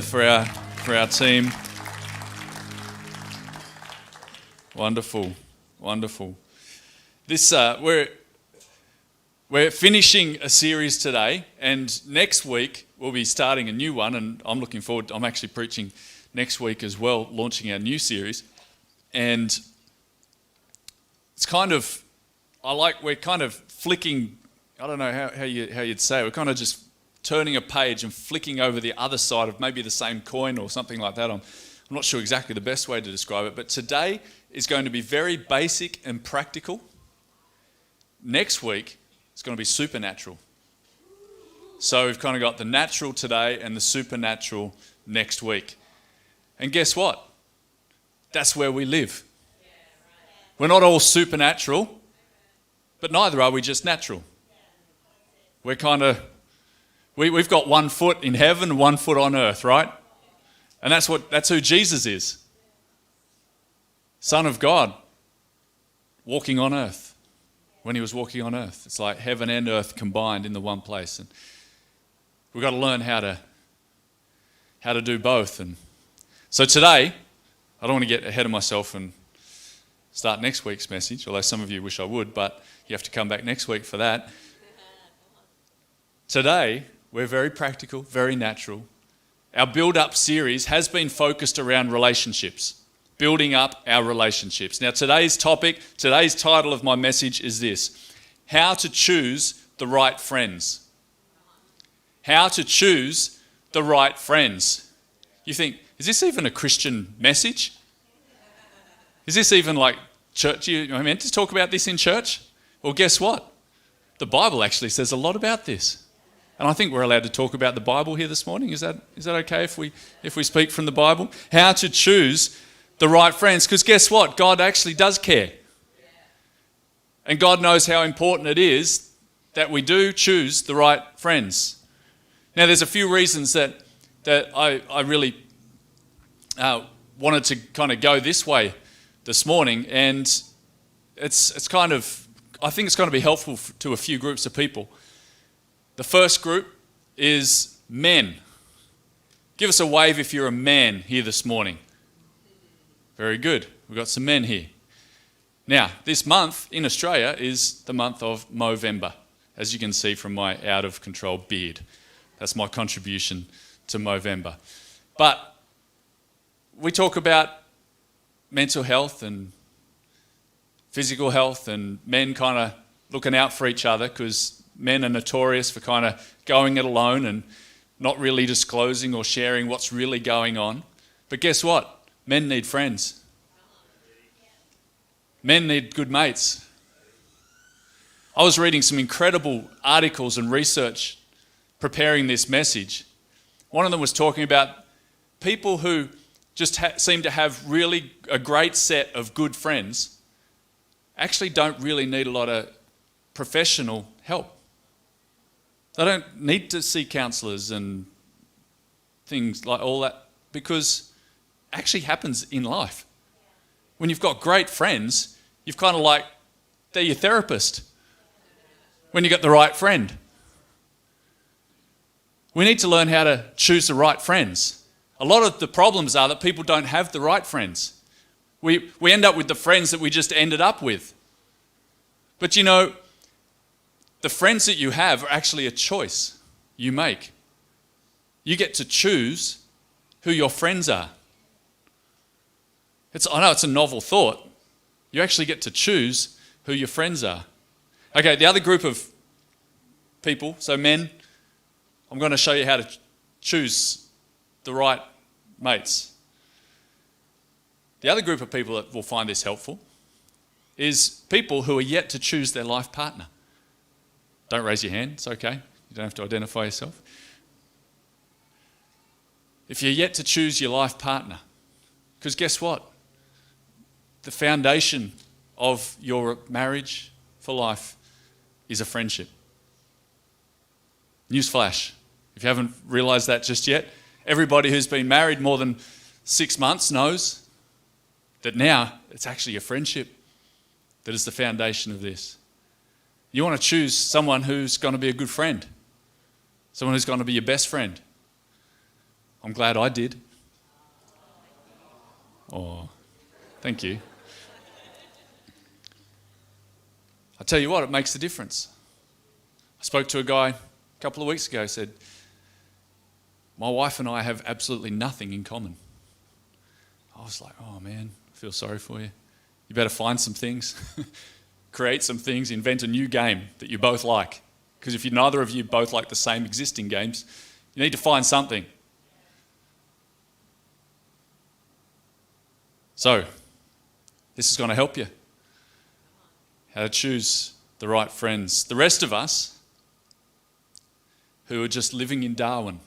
for our team. Wonderful. This we're finishing a series today, and next week we'll be starting a new one. And I'm looking forward. I'm actually preaching next week as well, launching our new series, and it's kind of we're kind of flicking. I don't know how you'd say it. We're kind of just turning a page and flicking over the other side of maybe the same coin or something like that. I'm not sure exactly the best way to describe it, but today is going to be very basic and practical. Next week, it's going to be supernatural. So we've kind of got the natural today and the supernatural next week. And guess what? That's where we live. We're not all supernatural, but neither are we just natural. We're kind of... We've got 1 foot in heaven and 1 foot on earth, right? And that's who Jesus is. Son of God, walking on earth. When he was walking on earth, it's like heaven and earth combined in the one place. And we've got to learn how to do both. And so today, I don't want to get ahead of myself and start next week's message, although some of you wish I would, but you have to come back next week for that. Today, we're very practical, very natural. Our build-up series has been focused around relationships, building up our relationships. Now, today's title of my message is this: how to choose the right friends. How to choose the right friends. You think, is this even a Christian message? Is this even like church? Am I meant to talk about this in church? Well, guess what? The Bible actually says a lot about this. And I think we're allowed to talk about the Bible here this morning. Is that okay if we speak from the Bible? How to choose the right friends. Because guess what? God actually does care. And God knows how important it is that we do choose the right friends. Now, there's a few reasons that I really wanted to kind of go this way this morning. And it's kind of, I think it's going to be helpful to a few groups of people. The first group is men. Give us a wave if you're a man here this morning. Very good. We've got some men here. Now, this month in Australia is the month of Movember, as you can see from my out-of-control beard. That's my contribution to Movember. But we talk about mental health and physical health and men kind of looking out for each other, because men are notorious for kind of going it alone and not really disclosing or sharing what's really going on. But guess what? Men need friends. Men need good mates. I was reading some incredible articles and research preparing this message. One of them was talking about people who just seem to have really a great set of good friends actually don't really need a lot of professional help. They don't need to see counsellors and things like all that, because it actually happens in life. When you've got great friends, you've kind of like, they're your therapist when you get the right friend. We need to learn how to choose the right friends. A lot of the problems are that people don't have the right friends. We end up with the friends that we just ended up with. But you know, the friends that you have are actually a choice you make. You get to choose who your friends are. I know it's a novel thought. You actually get to choose who your friends are. Okay, the other group of people, so men, I'm going to show you how to choose the right mates. The other group of people that will find this helpful is people who are yet to choose their life partner. Don't raise your hand, it's okay. You don't have to identify yourself. If you're yet to choose your life partner, because guess what? The foundation of your marriage for life is a friendship. Newsflash, if you haven't realised that just yet, everybody who's been married more than 6 months knows that now it's actually a friendship that is the foundation of this. You want to choose someone who's going to be a good friend, someone who's going to be your best friend. I'm glad I did. Oh, thank you. I tell you what, it makes a difference. I spoke to a guy a couple of weeks ago, said, my wife and I have absolutely nothing in common. I was like, oh man, I feel sorry for you. You better find some things, create some things, invent a new game that you both like. Because if neither of you both like the same existing games, you need to find something. So, this is going to help you. How to choose the right friends. The rest of us who are just living in Darwin,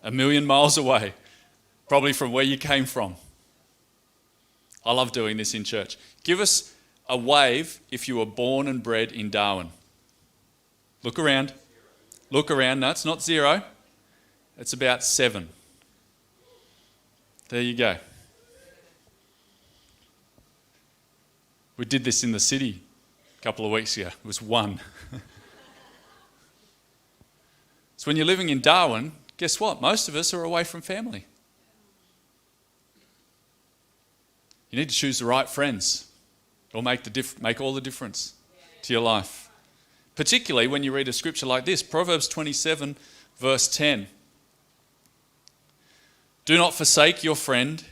a million miles away, probably from where you came from. I love doing this in church. Give us a wave if you were born and bred in Darwin. Look around. Look around. No, it's not 0. It's about 7. There you go. We did this in the city a couple of weeks ago. It was 1. So when you're living in Darwin, guess what? Most of us are away from family. You need to choose the right friends. It'll make all the difference to your life. Particularly when you read a scripture like this, Proverbs 27, verse 10. Do not forsake your friend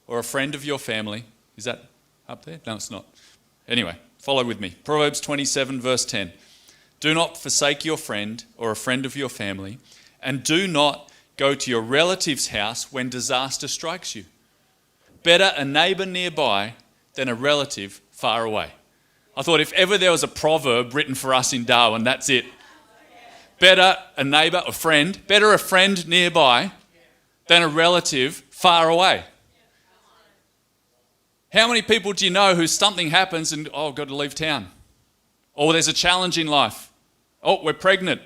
or a friend of your family. Is that up there? No, it's not. Anyway, follow with me. Proverbs 27, verse 10. Do not forsake your friend or a friend of your family, and do not go to your relative's house when disaster strikes you. Better a neighbour nearby than a relative far away. I thought if ever there was a proverb written for us in Darwin, that's it. Better a neighbour, a friend, better a friend nearby than a relative far away. How many people do you know who something happens and, I've got to leave town? Or there's a challenge in life. Oh, we're pregnant.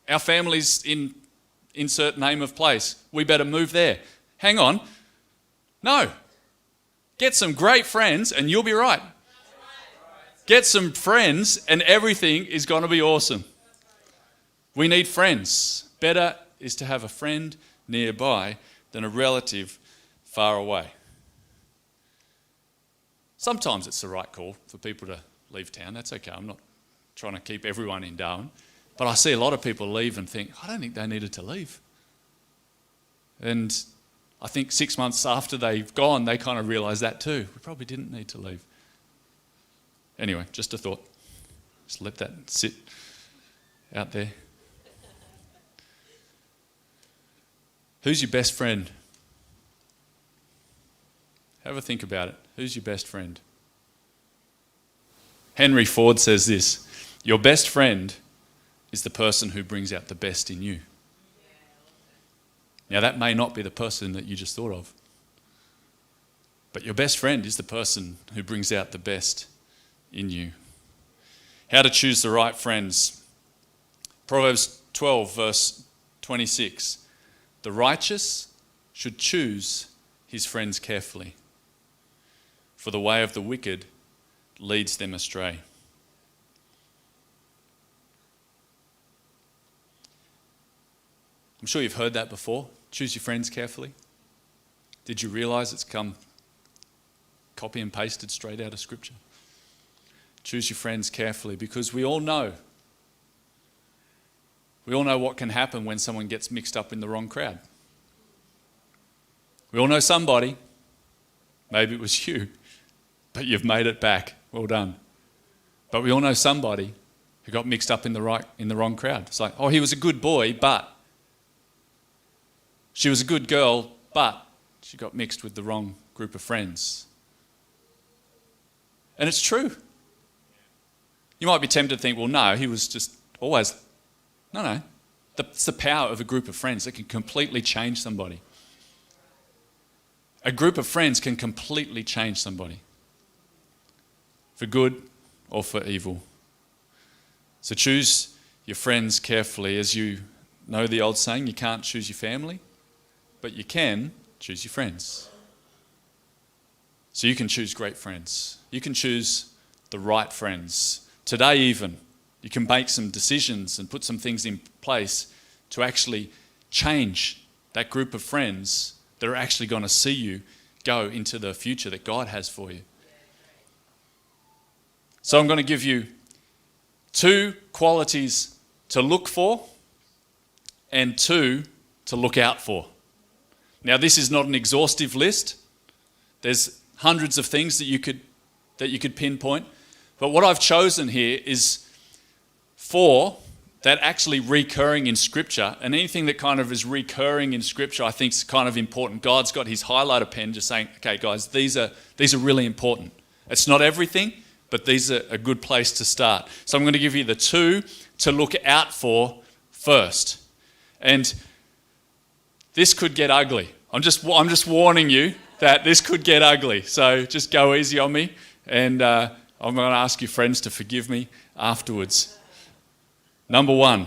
Our family's in insert name of place. We better move there. Hang on. No. Get some great friends and you'll be right. Get some friends and everything is going to be awesome. We need friends. Better is to have a friend nearby than a relative far away. Sometimes it's the right call for people to leave town. That's okay. I'm not trying to keep everyone in Darwin. But I see a lot of people leave and think, I don't think they needed to leave. And I think 6 months after they've gone, they kind of realise that too. We probably didn't need to leave. Anyway, just a thought. Just let that sit out there. Who's your best friend? Have a think about it. Who's your best friend? Henry Ford says this, your best friend is the person who brings out the best in you. Now that may not be the person that you just thought of, but your best friend is the person who brings out the best in you. How to choose the right friends. Proverbs 12 verse 26. The righteous should choose his friends carefully, for the way of the wicked leads them astray. I'm sure you've heard that before. Choose your friends carefully. Did you realise it's come copy and pasted straight out of Scripture? Choose your friends carefully, because we all know what can happen when someone gets mixed up in the wrong crowd. We all know somebody, maybe it was you, but you've made it back. Well done. But we all know somebody who got mixed up in the wrong crowd. It's like, oh, he was a good boy, but she was a good girl, but she got mixed with the wrong group of friends. And it's true. You might be tempted to think, well, no, he was just always... No. It's the power of a group of friends that can completely change somebody. A group of friends can completely change somebody. For good or for evil. So choose your friends carefully. As you know the old saying, you can't choose your family, but you can choose your friends. So you can choose great friends. You can choose the right friends. Today even, you can make some decisions and put some things in place to actually change that group of friends that are actually going to see you go into the future that God has for you. So I'm going to give you 2 qualities to look for and 2 to look out for. Now, this is not an exhaustive list. There's hundreds of things that you could pinpoint. But what I've chosen here is 4 that actually recurring in Scripture, and anything that kind of is recurring in Scripture I think is kind of important. God's got his highlighter pen just saying, okay guys, these are really important. It's not everything, but these are a good place to start. So I'm going to give you the 2 to look out for first. And this could get ugly. I'm just warning you that this could get ugly. So just go easy on me, and I'm going to ask your friends to forgive me afterwards. Number 1,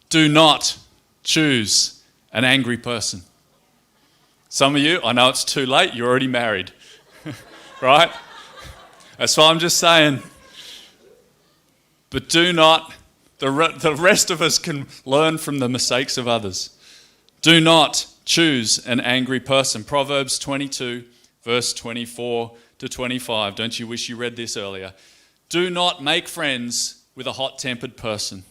do not choose an angry person. Some of you, I know it's too late, you're already married, right? That's why I'm just saying. But do not, the rest of us can learn from the mistakes of others. Do not choose an angry person. Proverbs 22, verse 24 to 25. Don't you wish you read this earlier? Do not make friends with a hot-tempered person.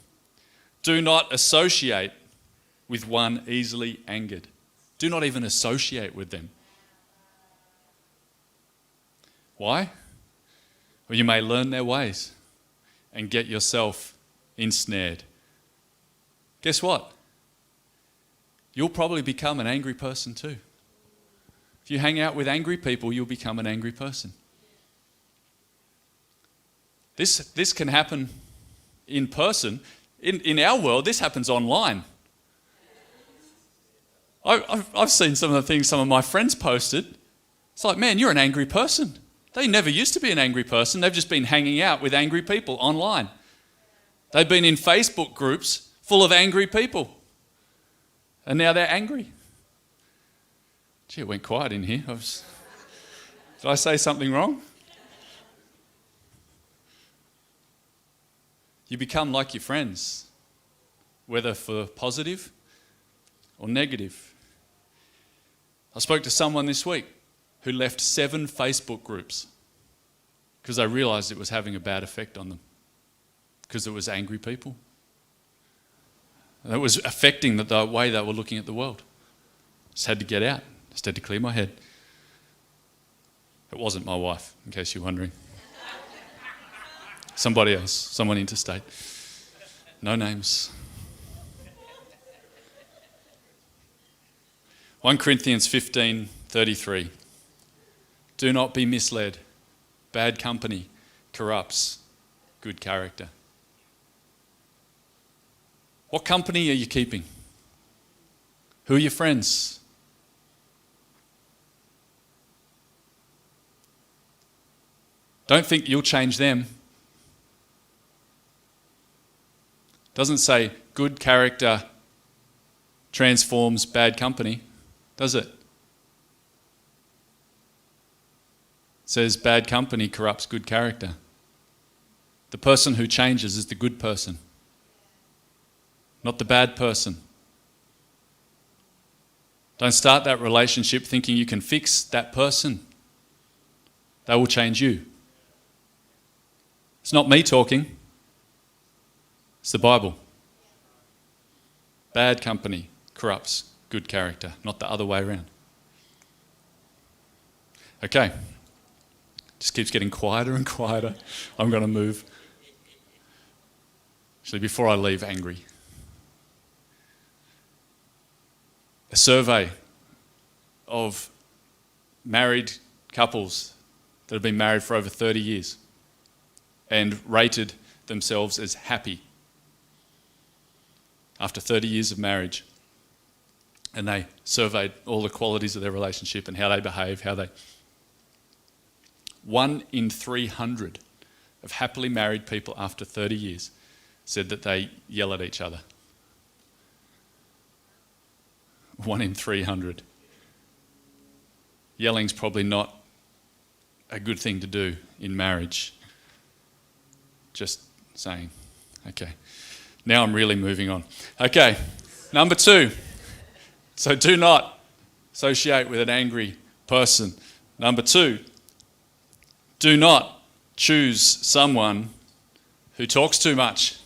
Do not associate with one easily angered. Do not even associate with them. Why? Well, you may learn their ways and get yourself ensnared. Guess what? You'll probably become an angry person too. If you hang out with angry people, you'll become an angry person. This can happen in person. In our world, this happens online. I've seen some of the things some of my friends posted. It's like, man, you're an angry person. They never used to be an angry person. They've just been hanging out with angry people online. They've been in Facebook groups full of angry people. And now they're angry. Gee, it went quiet in here. Did I say something wrong? You become like your friends, whether for positive or negative. I spoke to someone this week who left 7 Facebook groups because they realised it was having a bad effect on them, because it was angry people. And it was affecting the way they were looking at the world. Just had to get out. Just had to clear my head. It wasn't my wife, in case you're wondering. Somebody else, someone interstate. No names. 1 Corinthians 15:33. Do not be misled. Bad company corrupts good character. What company are you keeping? Who are your friends? Don't think you'll change them. Doesn't say good character transforms bad company, does it? It says bad company corrupts good character. The person who changes is the good person, not the bad person. Don't start that relationship thinking you can fix that person. They will change you. It's not me talking. It's the Bible. Bad company corrupts good character, not the other way around. Okay. Just keeps getting quieter and quieter. I'm going to move. Actually, before I leave angry. A survey of married couples that have been married for over 30 years and rated themselves as happy after 30 years of marriage. And they surveyed all the qualities of their relationship and how they behave, 1 in 300 of happily married people after 30 years said that they yell at each other. 1 in 300. Yelling's probably not a good thing to do in marriage. Just saying. Okay. Now I'm really moving on. Okay. Number 2. So do not associate with an angry person. Number 2, do not choose someone who talks too much.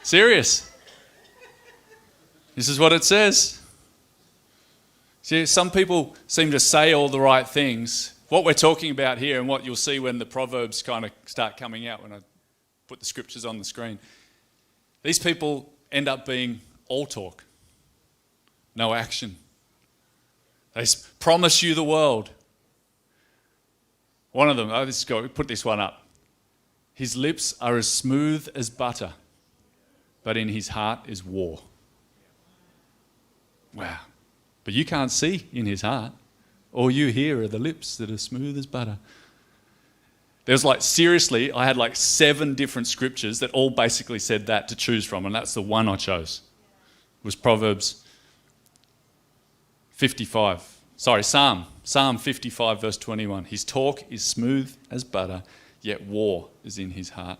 Serious. This is what it says. See, some people seem to say all the right things. What we're talking about here and what you'll see when the Proverbs kind of start coming out when I put the scriptures on the screen. These people end up being all talk, no action. They promise you the world. One of them, put this one up. His lips are as smooth as butter, but in his heart is war. Wow. But you can't see in his heart. All you hear are the lips that are smooth as butter. There's seriously, I had 7 different scriptures that all basically said that to choose from, and that's the one I chose. It was Proverbs 55. Psalm 55 verse 21. His talk is smooth as butter, yet war is in his heart.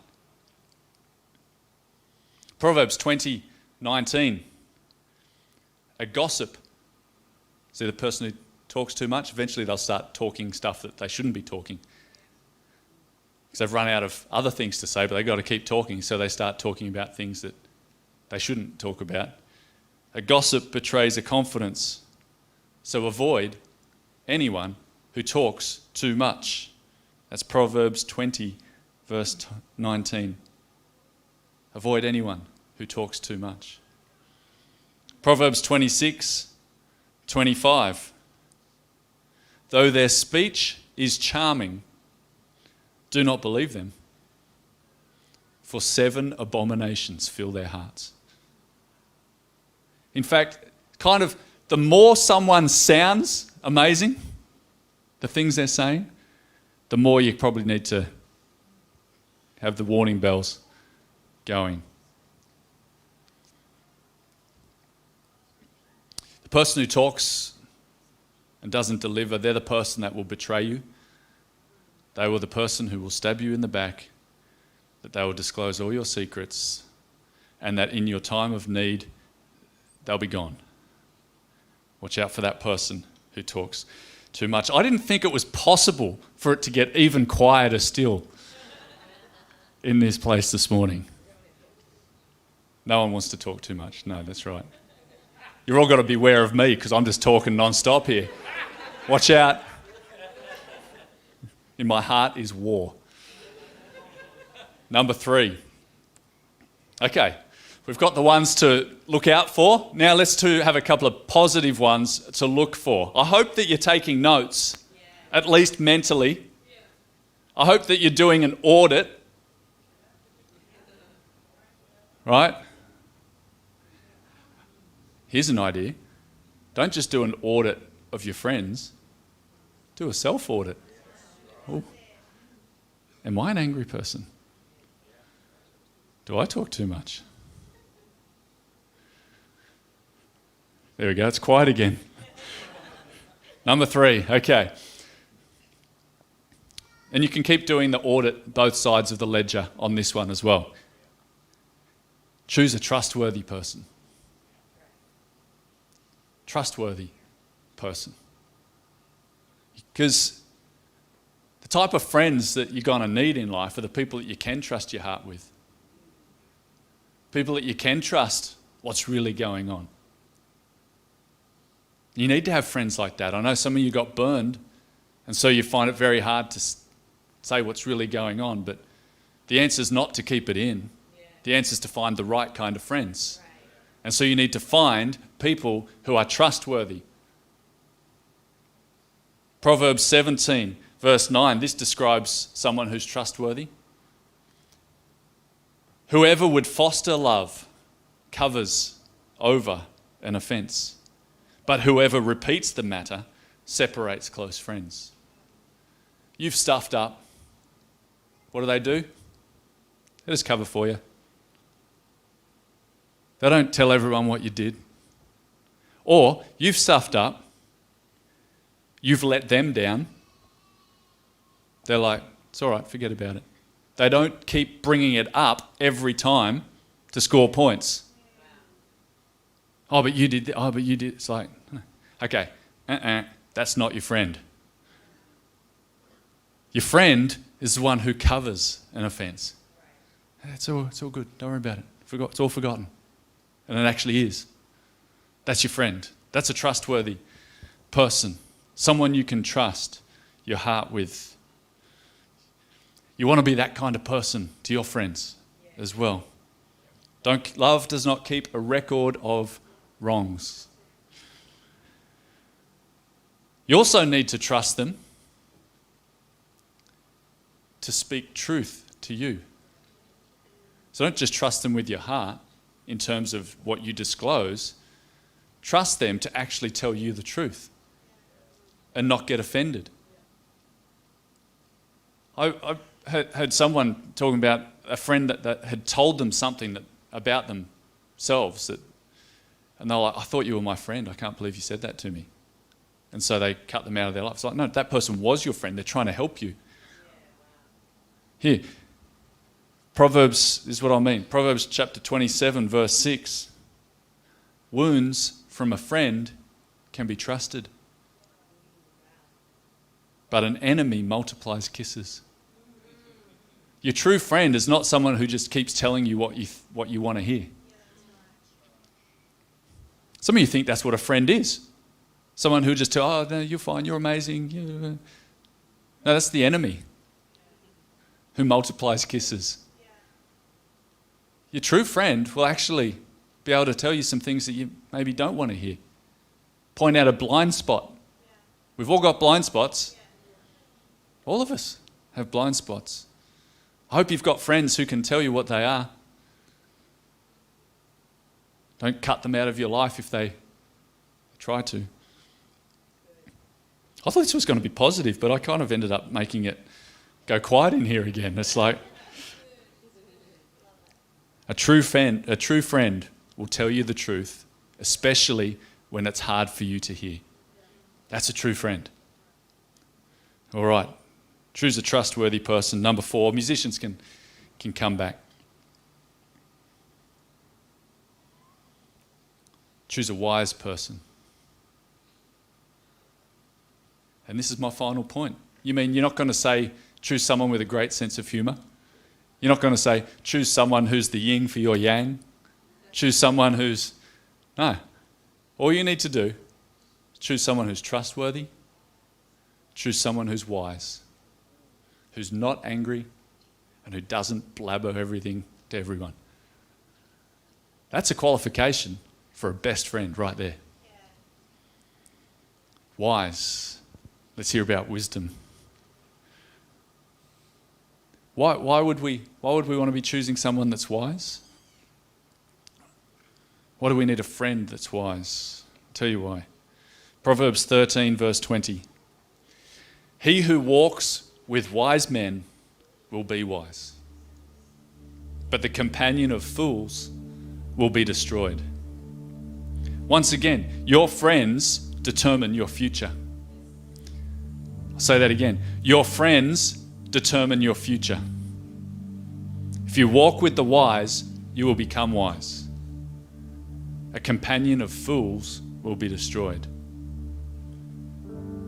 Proverbs 20:19. A gossip. See, the person who talks too much, eventually they'll start talking stuff that they shouldn't be talking. Because they've run out of other things to say, but they've got to keep talking, so they start talking about things that they shouldn't talk about. A gossip betrays a confidence, so avoid anyone who talks too much. That's Proverbs 20, verse 19. Avoid anyone who talks too much. Proverbs 26:25. Though their speech is charming, do not believe them, for 7 abominations fill their hearts. In fact, the more someone sounds amazing, the things they're saying, the more you probably need to have the warning bells going. The person who talks and doesn't deliver, they're the person that will betray you. They were the person who will stab you in the back, that they will disclose all your secrets, and that in your time of need, they'll be gone. Watch out for that person who talks too much. I didn't think it was possible for it to get even quieter still in this place this morning. No one wants to talk too much. No, that's right. You've all got to beware of me because I'm just talking non-stop here. Watch out. In my heart is war. Number 3. Okay, we've got the ones to look out for. Now let's have a couple of positive ones to look for. I hope that you're taking notes, at least mentally. I hope that you're doing an audit. Right? Here's an idea. Don't just do an audit of your friends. Do a self-audit. Oh. Am I an angry person? Do I talk too much? There we go, it's quiet again. Number 3, okay. And you can keep doing the audit, both sides of the ledger on this one as well. Choose a trustworthy person. Trustworthy person. Because the type of friends that you're going to need in life are the people that you can trust your heart with. People that you can trust what's really going on. You need to have friends like that. I know some of you got burned, and so you find it very hard to say what's really going on, but the answer is not to keep it in. The answer is to find the right kind of friends. And so you need to find people who are trustworthy. Proverbs 17, verse 9, this describes someone who's trustworthy. Whoever would foster love covers over an offence, but whoever repeats the matter separates close friends. You've stuffed up. What do? They just cover for you. They don't tell everyone what you did. Or you've stuffed up, you've let them down. They're like, it's all right, forget about it. They don't keep bringing it up every time to score points. Oh, but you did. Oh, but you did. It's like, okay, that's not your friend. Your friend is the one who covers an offence. It's all good. Don't worry about it. It's all forgotten. And it actually is. That's your friend. That's a trustworthy person. Someone you can trust your heart with. You want to be that kind of person to your friends as well. Love does not keep a record of wrongs. You also need to trust them to speak truth to you. So don't just trust them with your heart in terms of what you disclose. Trust them to actually tell you the truth and not get offended. I heard someone talking about a friend that had told them something about themselves, and they were like, I thought you were my friend. I can't believe you said that to me. And so they cut them out of their life. It's like, no, that person was your friend. They're trying to help you. Here, Proverbs is what I mean. Proverbs chapter 27, verse 6. Wounds from a friend can be trusted, but an enemy multiplies kisses. Your true friend is not someone who just keeps telling you what you want to hear. Some of you think that's what a friend is. Someone who just tells, oh, no, you're fine, you're amazing. No, that's the enemy who multiplies kisses. Your true friend will actually be able to tell you some things that you maybe don't want to hear. Point out a blind spot. We've all got blind spots. All of us have blind spots. I hope you've got friends who can tell you what they are. Don't cut them out of your life if they try to. I thought this was going to be positive, but I kind of ended up making it go quiet in here again. It's like a true friend will tell you the truth, especially when it's hard for you to hear. That's a true friend. All right. Choose a trustworthy person. Number 4, musicians can come back. Choose a wise person. And this is my final point. You mean you're not going to say, choose someone with a great sense of humour? You're not going to say, choose someone who's the yin for your yang? Choose someone who's... No. All you need to do is choose someone who's trustworthy. Choose someone who's wise. Who's not angry and who doesn't blabber everything to everyone. That's a qualification for a best friend right there. Yeah. Wise. Let's hear about wisdom. Why would we want to be choosing someone that's wise? Why do we need a friend that's wise? I'll tell you why. Proverbs 13 verse 20. He who walks with wise men will be wise, but the companion of fools will be destroyed. Once again, your friends determine your future. I'll say that again. Your friends determine your future. If you walk with the wise, you will become wise. A companion of fools will be destroyed.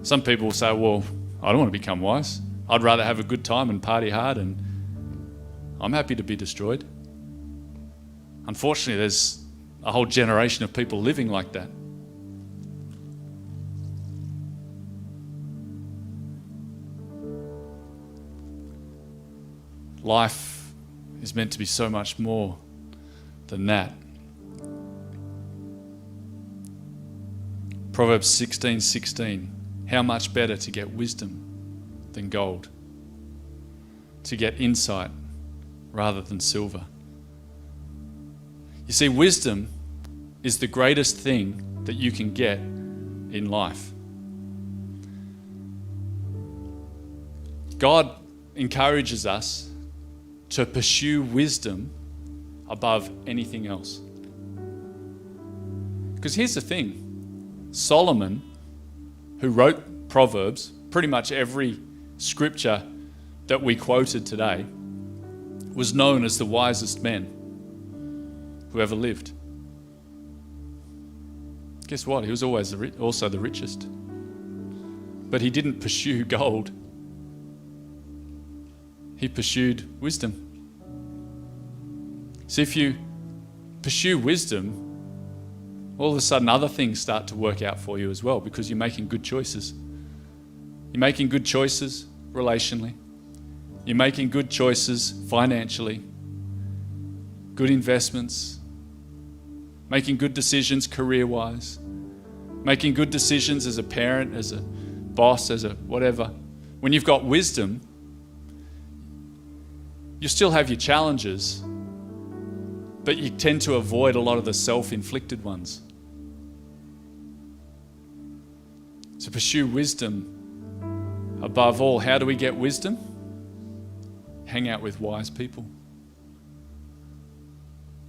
Some people will say, well, I don't want to become wise. I'd rather have a good time and party hard, and I'm happy to be destroyed. Unfortunately, there's a whole generation of people living like that. Life is meant to be so much more than that. Proverbs 16:16. How much better to get wisdom than gold, to get insight rather than silver. You see, wisdom is the greatest thing that you can get in life. God encourages us to pursue wisdom above anything else. Because here's the thing, Solomon, who wrote Proverbs, pretty much every scripture that we quoted today, was known as the wisest man who ever lived. Guess what? He was always also the richest. But he didn't pursue gold. He pursued wisdom. So if you pursue wisdom, all of a sudden other things start to work out for you as well, because you're making good choices. You're making good choices relationally. You're making good choices financially. Good investments. Making good decisions career-wise. Making good decisions as a parent, as a boss, as a whatever. When you've got wisdom, you still have your challenges, but you tend to avoid a lot of the self-inflicted ones. So pursue wisdom above all. How do we get wisdom? Hang out with wise people.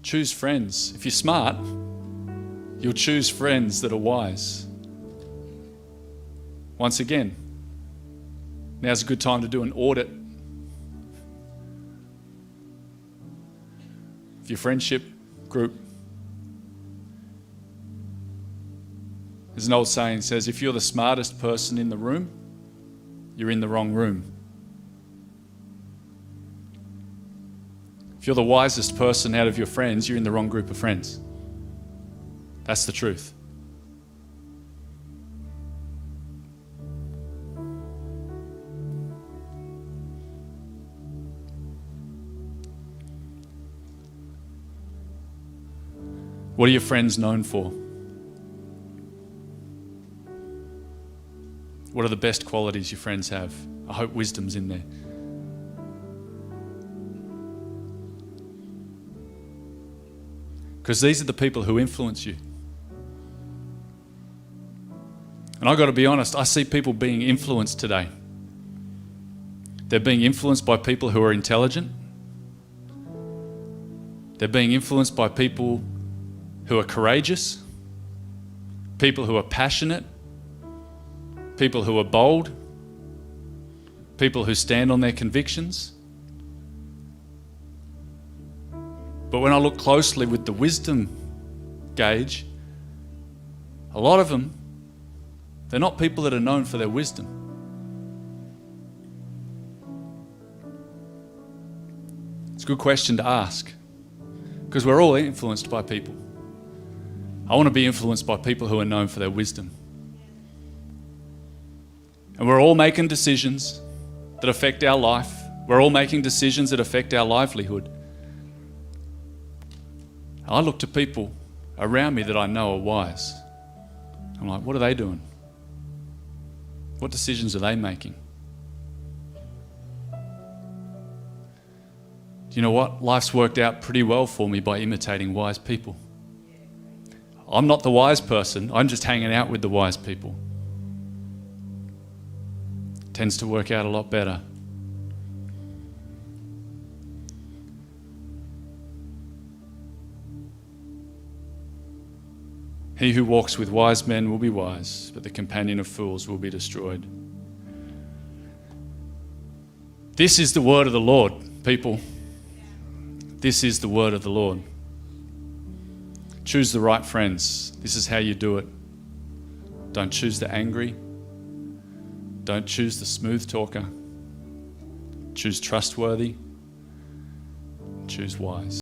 Choose friends. If you're smart, you'll choose friends that are wise. Once again, now's a good time to do an audit of your friendship group. There's an old saying that says, if you're the smartest person in the room, you're in the wrong room. If you're the wisest person out of your friends, you're in the wrong group of friends. That's the truth. What are your friends known for? What are the best qualities your friends have? I hope wisdom's in there. Because these are the people who influence you. And I've got to be honest, I see people being influenced today. They're being influenced by people who are intelligent. They're being influenced by people who are courageous, people who are passionate, people who are bold, people who stand on their convictions. But when I look closely with the wisdom gauge, a lot of them, they're not people that are known for their wisdom. It's a good question to ask, because we're all influenced by people. I want to be influenced by people who are known for their wisdom. And we're all making decisions that affect our life. We're all making decisions that affect our livelihood. I look to people around me that I know are wise. I'm like, what are they doing? What decisions are they making? Do you know what? Life's worked out pretty well for me by imitating wise people. I'm not the wise person. I'm just hanging out with the wise people. It tends to work out a lot better. He who walks with wise men will be wise, but the companion of fools will be destroyed. This is the word of the Lord, people. This is the word of the Lord. Choose the right friends. This is how you do it. Don't choose the angry. Don't choose the smooth talker. Choose trustworthy. Choose wise.